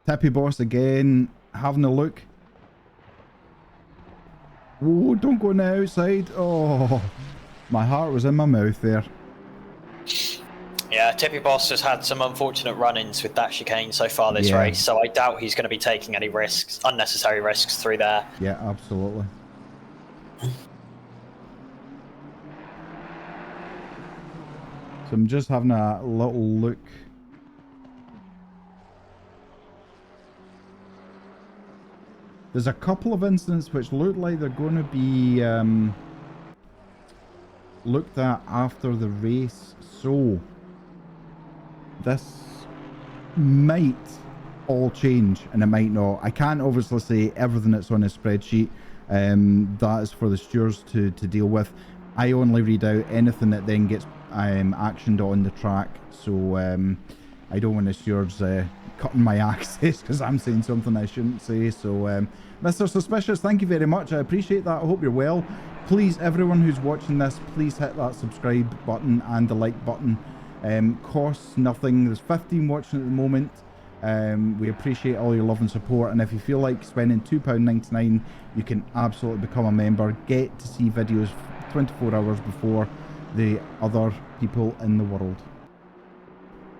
Tippy Boss again, having a look. Oh, don't go on the outside. Oh, my heart was in my mouth there. Yeah, Tippy Boss has had some unfortunate run-ins with that chicane so far this race, so I doubt he's going to be taking any risks, unnecessary risks through there. Yeah, absolutely. So I'm just having a little look. There's a couple of incidents which look like they're going to be looked at after the race, so this might all change and it might not. I can't obviously say everything that's on a spreadsheet. That is for the stewards to deal with. I only read out anything that then gets actioned on the track, so I don't want the stewards cutting my access because I'm saying something I shouldn't say. So Mr. Suspicious, thank you very much. I appreciate that. I hope you're well. Please, everyone who's watching this, please hit that subscribe button and the like button. Costs nothing. There's 15 watching at the moment. We appreciate all your love and support, and if you feel like spending £2.99, you can absolutely become a member, get to see videos 24 hours before the other people in the world.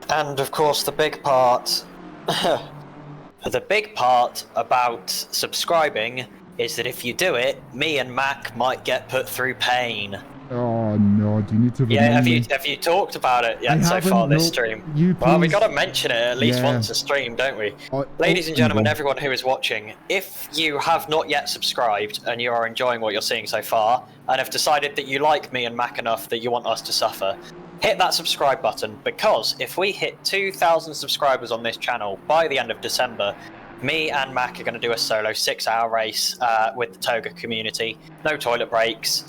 And of course the big part the big part about subscribing is that if you do it, me and Mac might get put through pain. Oh no, do you need to remind me? Yeah, have you talked about it yet so far this stream? Well, we got to mention it at least once a stream, don't we? Ladies and gentlemen, everyone who is watching, if you have not yet subscribed and you are enjoying what you're seeing so far and have decided that you like me and Mac enough that you want us to suffer, hit that subscribe button, because if we hit 2,000 subscribers on this channel by the end of December, me and Mac are going to do a solo 6-hour race with the TOGA community. No toilet breaks.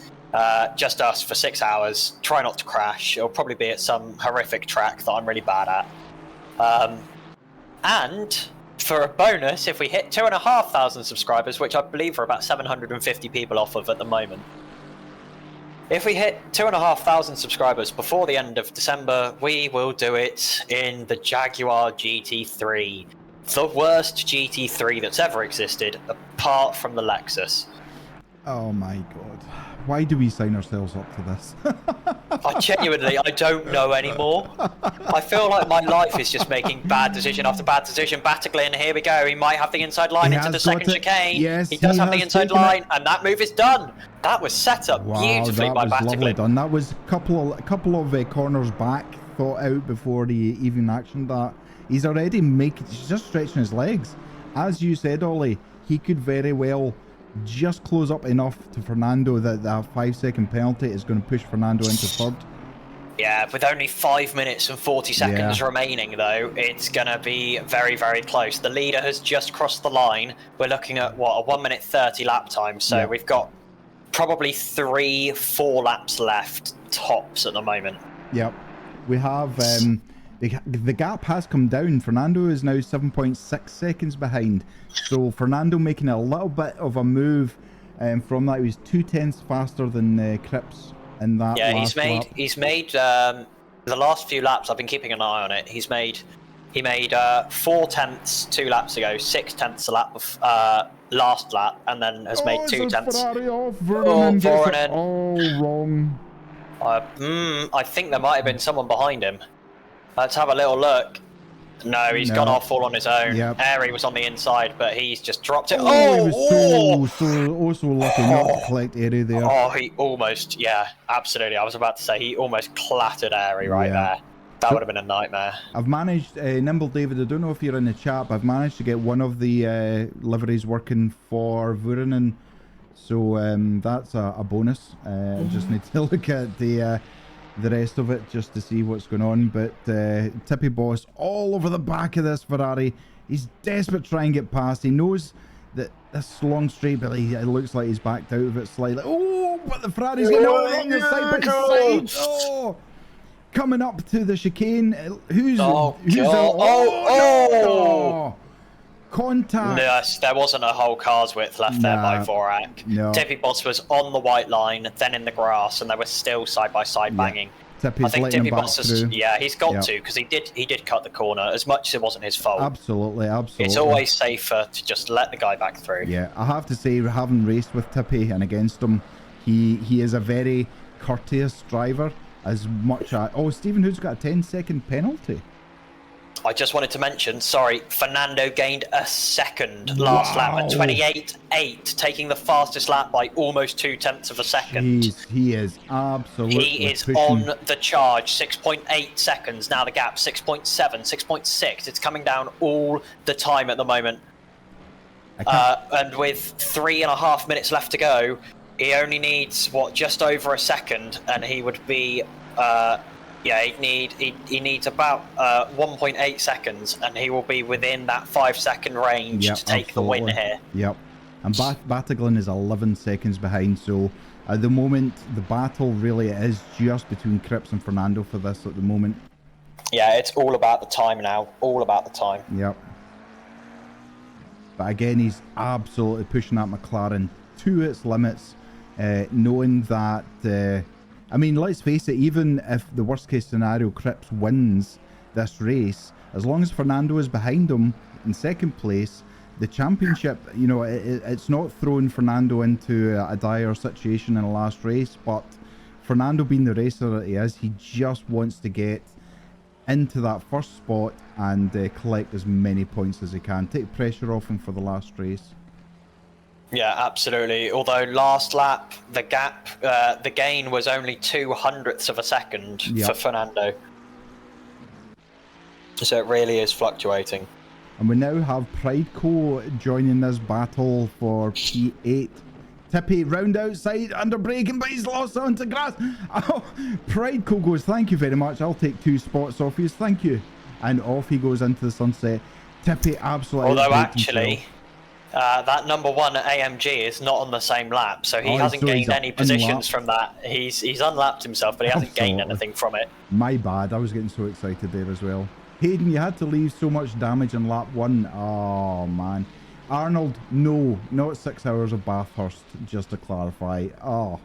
Just us for 6 hours. Try not to crash. It'll probably be at some horrific track that I'm really bad at. And for a bonus, if we hit 2,500 subscribers, which I believe we're about 750 people off of at the moment. If we hit 2,500 subscribers before the end of December, we will do it in the Jaguar GT3. The worst GT3 that's ever existed, apart from the Lexus. Oh my god. Why do we sign ourselves up to this? I don't know anymore. I feel like my life is just making bad decision after bad decision. Pateron, here we go. He might have the inside line into the second chicane. Yes, he does have the inside line, and that move is done. That was set up beautifully by Pateron. That was lovely done. That was a couple of corners back, thought out before he even actioned that. He's already he's just stretching his legs. As you said, Ollie, he could very well just close up enough to Fernando that that 5-second penalty is going to push Fernando into third. Yeah, with only 5 minutes and 40 seconds remaining, though, it's going to be very, very close. The leader has just crossed the line. We're looking at, what, a 1 minute 30 lap time. So we've got probably 3-4 laps left, tops, at the moment. Yep. We have The gap has come down. Fernando is now 7.6 seconds behind. So Fernando making a little bit of a move from that. He was 0.2 faster than Cripps in that last lap. He's made the last few laps. I've been keeping an eye on it. He made 4 tenths 2 laps ago, 6 tenths a lap of last lap, and then has made 2 tenths. Ferrari off. Vernon gets it all wrong. I think there might have been someone behind him. Let's have a little look. No, he's gone off all on his own. Yep. Airy was on the inside, but he's just dropped it. He was so lucky not to collect Airy there. Oh, he almost, yeah, absolutely. I was about to say, he almost clattered Airy right there. That would have been a nightmare. I've managed, Nimble David, I don't know if you're in the chat, but I've managed to get one of the liveries working for Vuorinen. So that's a bonus. Just need to look at the rest of it just to see what's going on. But Tippy Boss all over the back of this Ferrari. He's desperate to try and get past. He knows that this long straight, but it looks like he's backed out of it slightly. Oh, but the Ferrari's getting on the side by side. Oh, coming up to the chicane. Who's contact. Yes, there wasn't a whole car's width left there by Vorak. No. Tippy Boss was on the white line, then in the grass, and they were still side by side banging. Tippy's I think Tippy Boss is, he's got to, because he did cut the corner as much as it wasn't his fault. Absolutely. It's always safer to just let the guy back through. Yeah, I have to say, having raced with Tippy and against him, he is a very courteous driver. As much as Stephen Hood's got a 10-second penalty. I just wanted to mention, sorry, Fernando gained a second last lap at 28.8, taking the fastest lap by almost 2 tenths of a second. Jeez, he is absolutely He is pushing. on the charge, 6.8 seconds. Now the gap, 6.7, 6.6. It's coming down all the time at the moment. And with 3.5 minutes left to go, he only needs, just over a second, and he would be... he needs about 1.8 seconds, and he will be within that 5-second range to take the win here. Yep. And Pateron is 11 seconds behind, so at the moment, the battle really is just between Cripps and Fernando for this at the moment. Yeah, it's all about the time now. All about the time. Yep. But again, he's absolutely pushing that McLaren to its limits, knowing that... I mean, let's face it, even if the worst case scenario, Cripps wins this race, as long as Fernando is behind him in second place, the championship, it's not throwing Fernando into a dire situation in the last race, but Fernando being the racer that he is, he just wants to get into that first spot and collect as many points as he can. Take pressure off him for the last race. Yeah, absolutely. Although last lap, the gap, the gain was only 0.02 of a second for Fernando. So it really is fluctuating. And we now have Prideco joining this battle for P8. Tippy round outside, under braking, but he's lost onto grass. Oh, Prideco goes, thank you very much. I'll take 2 spots off you. Thank you. And off he goes into the sunset. Tippy absolutely. Although actually... that number 1 at AMG is not on the same lap, so he hasn't gained any positions from that. He's unlapped himself, but he hasn't gained anything from it. My bad, I was getting so excited there as well. Hayden, you had to leave so much damage in lap 1. Oh man. Arnold, no, not 6 hours of Bathurst, just to clarify. Oh,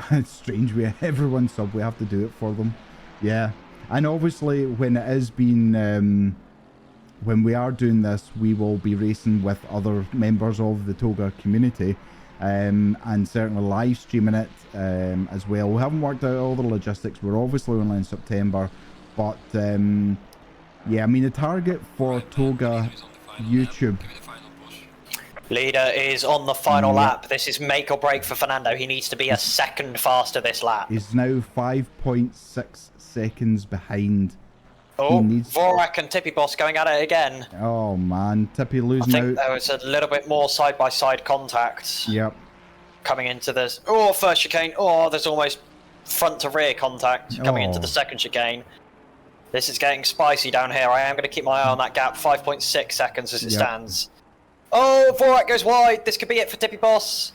it's strange. Everyone sub, we have to do it for them. Yeah, and obviously when it is being when we are doing this, we will be racing with other members of the TOGA community, and certainly live streaming it as well. We haven't worked out all the logistics. We're obviously only in September, but yeah, I mean the target for TOGA YouTube. Leader is on the final lap. This is make or break for Fernando. He needs to be a second faster this lap. He's now 5.6 seconds behind. Oh, Vorak and Tippy Boss going at it again. Oh man, Tippy losing out. I think there was a little bit more side-by-side contact. Yep. Coming into this. Oh, first chicane. Oh, there's almost front-to-rear contact coming into the second chicane. This is getting spicy down here. I am going to keep my eye on that gap. 5.6 seconds as it stands. Oh, Vorak goes wide. This could be it for Tippy Boss.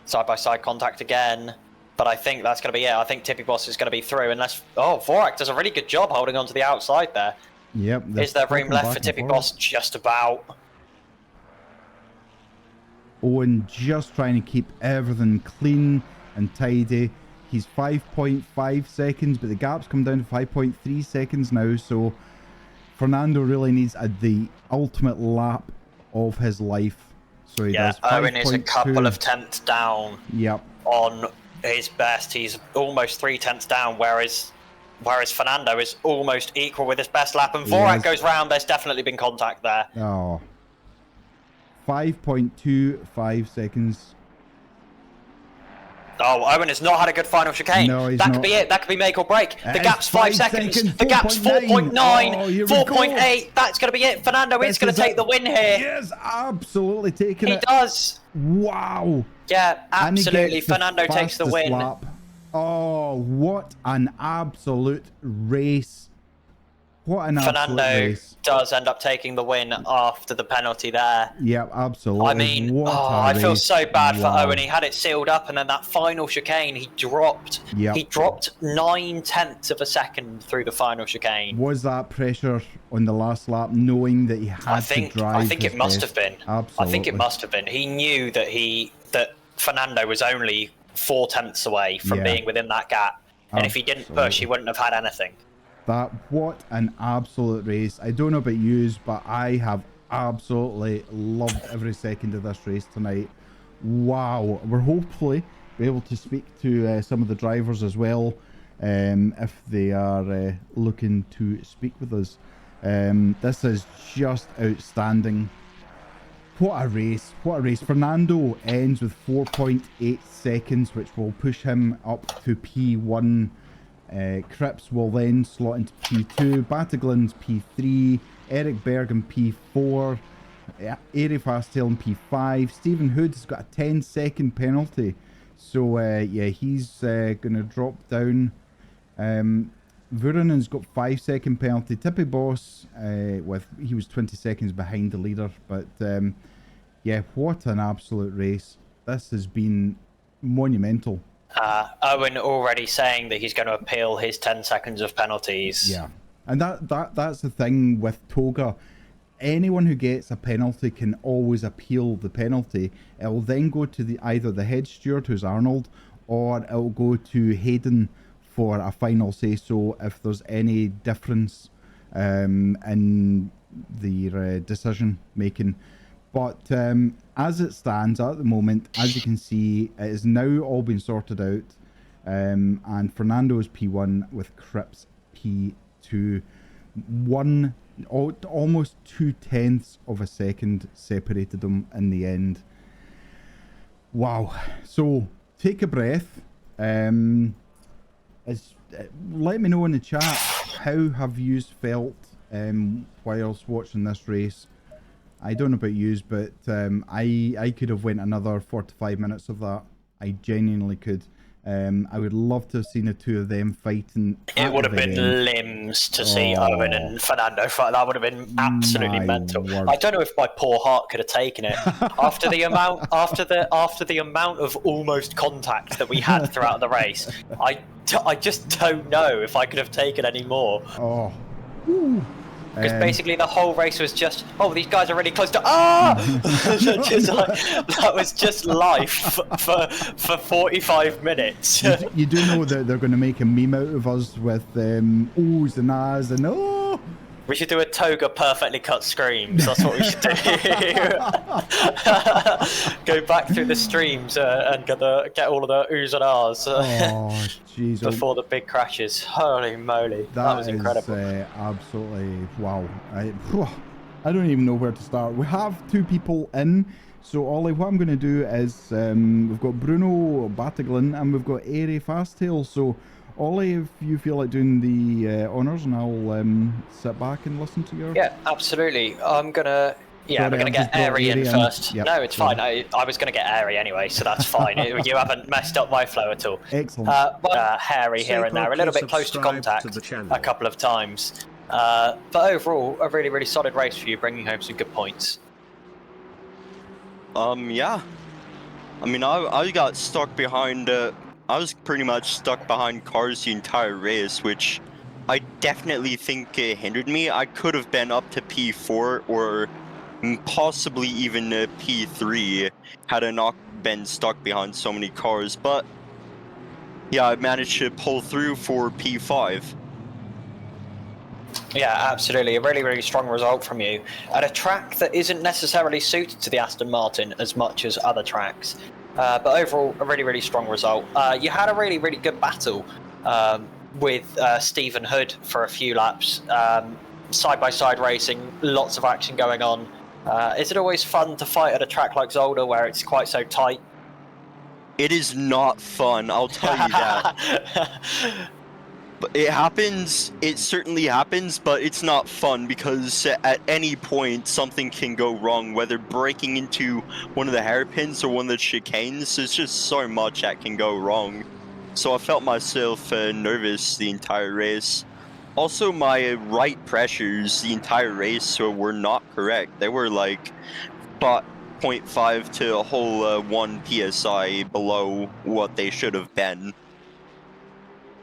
Side-by-side contact again. But I think that's going to be it. I think Tippy Boss is going to be through unless... Oh, Vorak does a really good job holding on to the outside there. Yep. Is there room left for Tippy Boss? Just about. Owen just trying to keep everything clean and tidy. He's 5.5 seconds, but the gap's come down to 5.3 seconds now. So Fernando really needs the ultimate lap of his life. So he does 5.2. Owen is a couple of tenths down. Yep. On his best. He's almost 3 tenths down, whereas Fernando is almost equal with his best lap. And Vorak goes round. There's definitely been contact there. Oh. 5.25 seconds. Oh, Owen has not had a good final chicane. No, he's that not. could be it. That could be make or break. The gap's 5 seconds. The gap's 4.9. 4.8. That's going to be it. Fernando is going to take the win here. Yes, absolutely taking it. He does. Wow. Yeah, absolutely. Fernando takes the win. Lap. Oh, what an absolute race. What an absolute race. Fernando does end up taking the win after the penalty there. Yeah, absolutely. I mean, I feel so bad for Owen. He had it sealed up, and then that final chicane, he dropped. Yep. He dropped 9 tenths of a second through the final chicane. Was that pressure on the last lap, knowing that he had to drive? I think it must have been. Absolutely. I think it must have been. He knew that Fernando was only 4 tenths away from being within that gap, and if he didn't push, he wouldn't have had anything. What an absolute race. I don't know about yous, but I have absolutely loved every second of this race tonight. Wow. We're hopefully be able to speak to some of the drivers as well, if they are looking to speak with us. This is just outstanding. What a race. What a race. Fernando ends with 4.8 seconds, which will push him up to P1. Cripps will then slot into P2, Bataglin's P3, Eric Bergen P4, Airy Fasttail in P5. Stephen Hood's got a 10-second penalty, so yeah, he's going to drop down. Vurinen's got 5-second penalty. Tippy Boss, he was 20 seconds behind the leader, but yeah, what an absolute race. This has been monumental. Owen already saying that he's going to appeal his 10 seconds of penalties. Yeah, and that's the thing with TOGA. Anyone who gets a penalty can always appeal the penalty. It'll then go to either the head steward, who's Arnold, or it'll go to Hayden for a final say so if there's any difference in the decision making. But as it stands at the moment, as you can see, it is now all been sorted out. And Fernando is P1 with Cripps P2. Almost 2/10 of a second separated them in the end. Wow. So take a breath. Let me know in the chat, how have you felt whilst watching this race? I don't know about yous, but I could have went another 45 minutes of that. I genuinely could. I would love to have seen the two of them fighting. It would have been limbs to see Owen and Fernando fight. That would have been absolutely mental. Word. I don't know if my poor heart could have taken it after the amount after the amount of almost contact that we had throughout the race. I just don't know if I could have taken any more. Oh. Because basically the whole race was just, oh, these guys are really close to, that was just life for 45 minutes. You do know that they're going to make a meme out of us with ohs and ahs and oh. We should do a TOGA perfectly cut screams. That's what we should do. Go back through the streams and get all of the oohs and ahs before the big crashes. Holy moly, that was incredible. Absolutely wow. I don't even know where to start. We have 2 people in. So Ollie, what I'm going to do is we've got Bruno Bataglin and we've got Airy Fasttail. So Ollie, if you feel like doing the honours, and I'll sit back and listen to your... Yeah, absolutely. I'm gonna get Airy in first. Yep. No, it's fine. I was gonna get Airy anyway, so that's fine. You haven't messed up my flow at all. Excellent. Hairy here and there, a little bit close to contact a couple of times. But overall, a really, really solid race for you, bringing home some good points. Yeah. I mean, I got stuck behind I was pretty much stuck behind cars the entire race, which I definitely think hindered me. I could have been up to P4 or possibly even P3 had I not been stuck behind so many cars, but yeah, I managed to pull through for P5. Yeah, absolutely. A really, really strong result from you at a track that isn't necessarily suited to the Aston Martin as much as other tracks. But overall, a really, really strong result. You had a really, really good battle with Stephen Hood for a few laps. Side-by-side racing, lots of action going on. Is it always fun to fight at a track like Zolder where it's quite so tight? It is not fun, I'll tell you that. But it happens, it certainly happens, but it's not fun because at any point something can go wrong, whether breaking into one of the hairpins or one of the chicanes. There's just so much that can go wrong. So I felt myself nervous the entire race. Also, my right pressures the entire race were not correct. They were like but 0.5 to a whole 1 psi below what they should have been.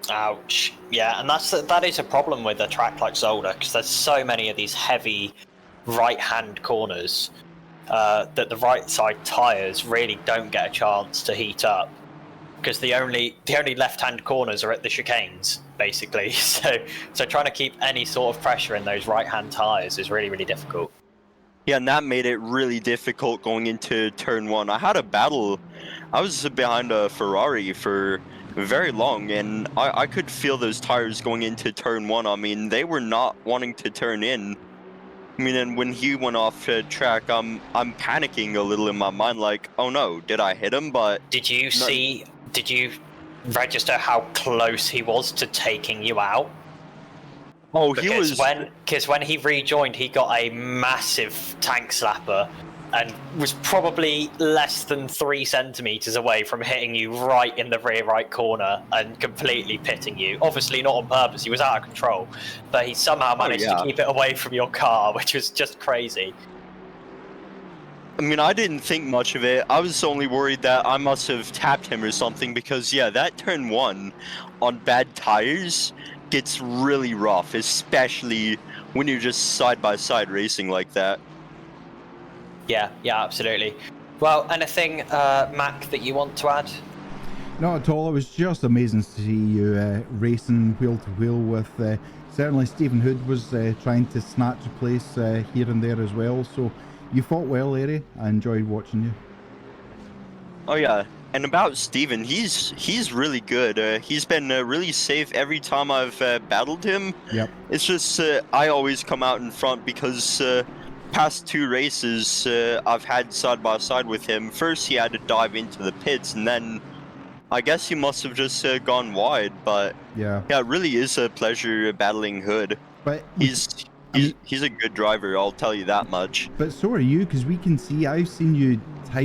Ouch. Yeah, and that is a problem with a track like Zolder, because there's so many of these heavy right-hand corners that the right side tyres really don't get a chance to heat up, because the only left-hand corners are at the chicanes, basically. So trying to keep any sort of pressure in those right-hand tyres is really, really difficult. Yeah, and that made it really difficult going into turn 1. I had a battle. I was behind a Ferrari for very long, and I could feel those tires going into turn 1. I mean, they were not wanting to turn in. I mean, and when he went off track, I'm panicking a little in my mind, like, oh no, did I hit him? But did you register how close he was to taking you out? Oh, because when he rejoined, he got a massive tank slapper and was probably less than 3 centimeters away from hitting you right in the rear right corner and completely pitting you. Obviously not on purpose, he was out of control, but he somehow managed to keep it away from your car, which was just crazy. I mean, I didn't think much of it. I was only worried that I must have tapped him or something, because yeah, that turn 1 on bad tires gets really rough, especially when you're just side-by-side racing like that. Yeah, absolutely. Well, anything, Mac, that you want to add? Not at all. It was just amazing to see you racing wheel to wheel with. Certainly, Stephen Hood was trying to snatch a place here and there as well. So you fought well, Larry. I enjoyed watching you. Oh yeah, and about Stephen, he's really good. He's been really safe every time I've battled him. Yep. It's just I always come out in front because past 2 races I've had side by side with him. First he had to dive into the pits, and then I guess he must have just gone wide. But yeah, it really is a pleasure battling Hood. But he's a good driver, I'll tell you that much. But so are you, because we can see, I've seen you a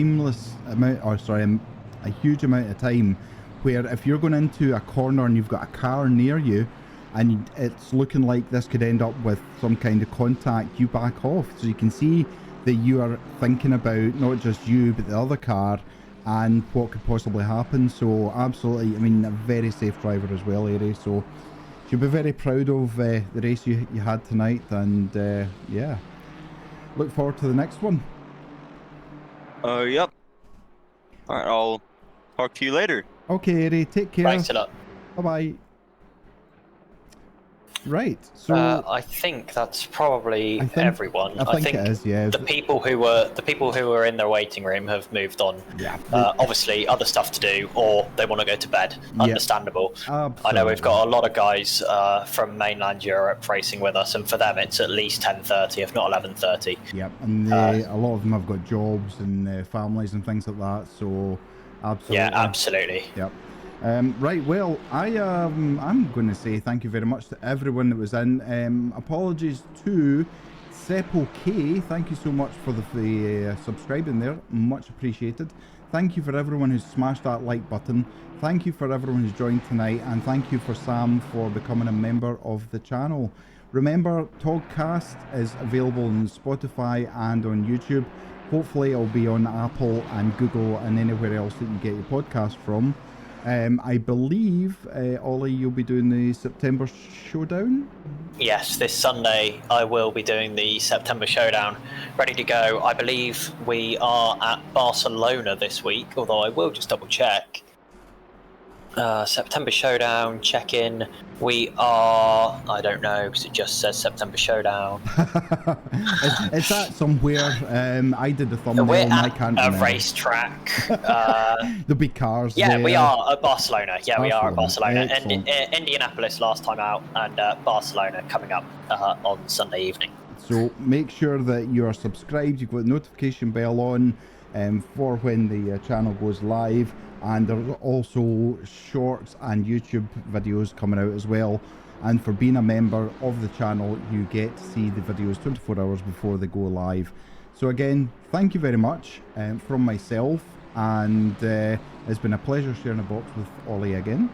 huge amount of time where if you're going into a corner and you've got a car near you and it's looking like this could end up with some kind of contact, you back off. So you can see that you are thinking about not just you but the other car and what could possibly happen. So absolutely, I mean, a very safe driver as well, Ari. So you'll be very proud of the race you had tonight, and yeah, look forward to the next one. Yep. All right, I'll talk to you later. Okay, Ari, take care. Thanks a lot. Bye-bye. Right, so I think that's probably everyone. I think it is, yeah. The people who were in their waiting room have moved on. Yeah. Obviously, other stuff to do, or they want to go to bed. Understandable. Absolutely. I know we've got a lot of guys from mainland Europe racing with us, and for them it's at least 10:30, if not 11:30. Yep, and a lot of them have got jobs and families and things like that. So absolutely. Yeah, absolutely. Yep. Right, well, I'm going to say thank you very much to everyone that was in. Apologies to Seppo K. Thank you so much for the subscribing there. Much appreciated. Thank you for everyone who's smashed that like button. Thank you for everyone who's joined tonight. And thank you for Sam for becoming a member of the channel. Remember, TOGcast is available on Spotify and on YouTube. Hopefully it'll be on Apple and Google and anywhere else that you get your podcast from. I believe, Ollie, you'll be doing the September Showdown? Yes, this Sunday I will be doing the September Showdown. Ready to go. I believe we are at Barcelona this week, although I will just double check. September Showdown, check-in. We are, I don't know, because it just says September Showdown. Is that somewhere? I did the thumbnail We're and I at can't a remember. racetrack. There'll be cars Yeah, there. we are at Barcelona. Yeah, we are at Barcelona. Excellent. Indianapolis last time out, and Barcelona coming up on Sunday evening. So make sure that you are subscribed, you've got the notification bell on for when the channel goes live, and there's also shorts and YouTube videos coming out as well. And for being a member of the channel, you get to see the videos 24 hours before they go live. So again, thank you very much from myself, and it's been a pleasure sharing a box with Ollie again.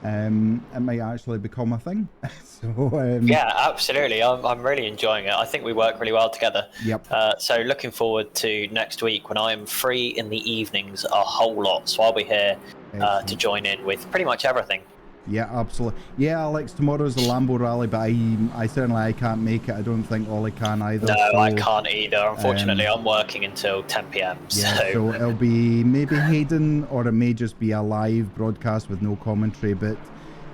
It might actually become a thing. So yeah, absolutely. I'm really enjoying it. I think we work really well together. Yep. So looking forward to next week when I am free in the evenings a whole lot. So I'll be here to join in with pretty much everything. Yeah, absolutely. Yeah, Alex, tomorrow's the Lambo rally, but I certainly can't make it. I don't think Ollie can either. No, so, I can't either. Unfortunately, I'm working until 10 p.m. Yeah, so it'll be maybe Hayden, or it may just be a live broadcast with no commentary, but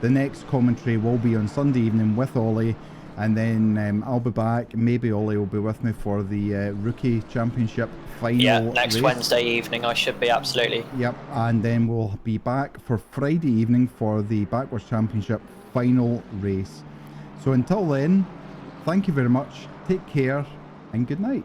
the next commentary will be on Sunday evening with Ollie, and then I'll be back. Maybe Ollie will be with me for the Rookie Championship final. Yeah, next race. Wednesday evening I should be, absolutely. Yep, and then we'll be back for Friday evening for the Backwards Championship final race. So until then, thank you very much, take care, and good night.